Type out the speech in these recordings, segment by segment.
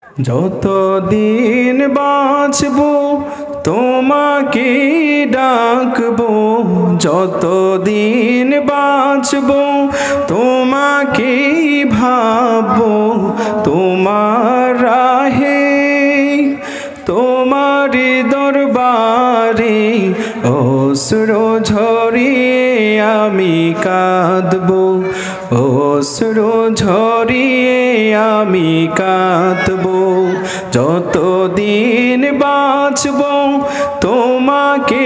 যতদিন বাঁচবো তোমাকে ডাকবো, যতদিন বাঁচবো তোমাকে ভাববো। তোমার রাহে তোমার দরবারে অশ্রু ঝরিয়ে আমি কাঁদবো, অশ্রু ঝরিয়ে আমি কাঁদবো। যতদিন বাঁচবো তোমাকে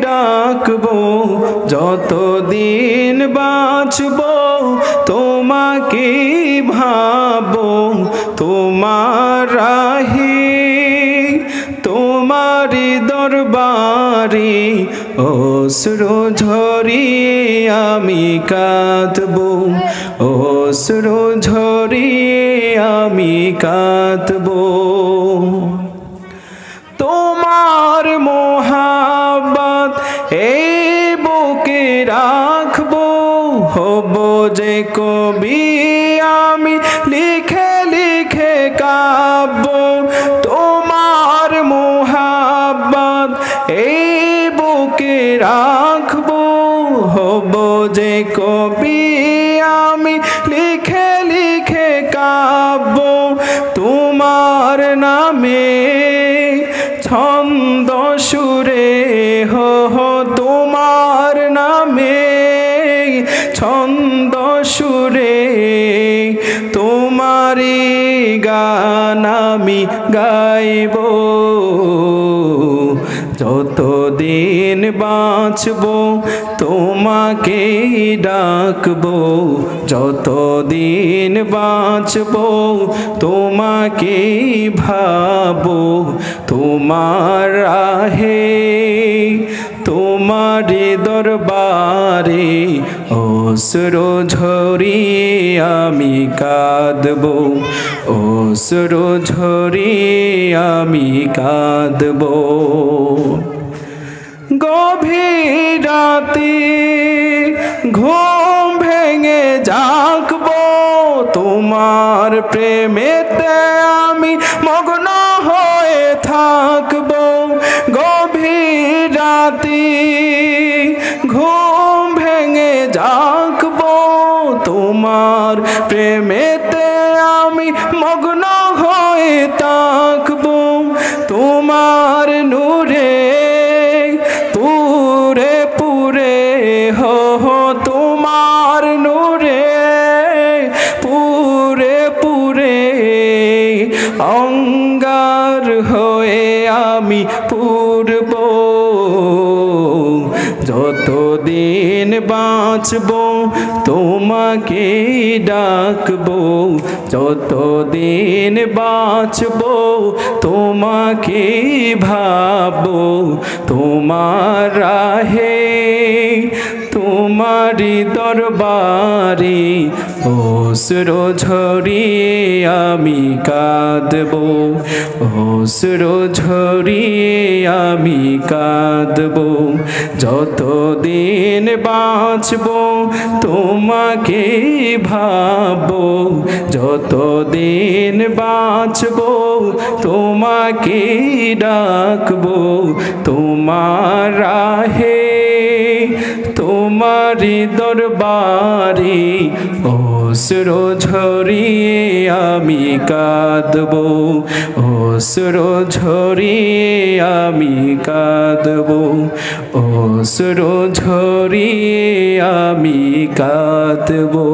ডাকবো, যতদিন বাঁচবো তোমাকে ভাববো। তোমার রাহে তোমার দরবারে অশ্রু ঝরিয়ে আমি কাঁদবো, অশ্রু ঝরিয়ে আমি কাঁদবো। তোমার মোহাব্বত এই বুকে রাখবো, হব যে কবি আমি লিখে লিখে কাব্য। তোমার মোহাব্বত এই বুকে রাখবো, হব যে কবি আমি লিখে লিখে কাব্য। তোমার নামে ছন্দ সুরে হো তোমার নামে ছন্দ সুরে তোমারি গান আমি গাইবো। যতদিন বাঁচবো তোমাকে ডাকবো, যতদিন বাঁচবো তোমাকে ভাববো। তোমার রাহে তোমার দরবারে অশ্রু ঝরিয়ে আমি কাঁদবো, অশ্রু ঝরিয়ে আমি কাঁদবো। গভীর রাতে ঘুম ভেঙে জাগবো, তোমার প্রেমেতে আমি মগ্ন হয়ে থাকবো। গভীর রাতে ঘুম ভেঙে জাগবো, তোমার প্রেমেতে আমি মগ্ন হয়ে থাকবো। তোমার নূরে পুরে পুরে হো তোমার নূরে পুরে পুরে অঙ্গার হয়ে আমি পুরবো। যতদিন বাঁচবো তোমাকে ডাকবো, যতদিন বাঁচবো তোমাকে ভাববো। তোমার রাহে তোমারি দরবারে অশ্রু ঝরিয়ে আমি কাঁদবো, অশ্রু ঝরিয়ে আমি কাঁদবো। যতদিন বাঁচবো তোমাকে ভাববো, যতদিন বাঁচবো তোমাকে ডাকবো। তোমার রাহে তোমারি দরবারে অশ্রু ঝরিয়ে আমি কাঁদবো, অশ্রু ঝরিয়ে আমি কাঁদবো, অশ্রু ঝরিয়ে আমি কাঁদবো।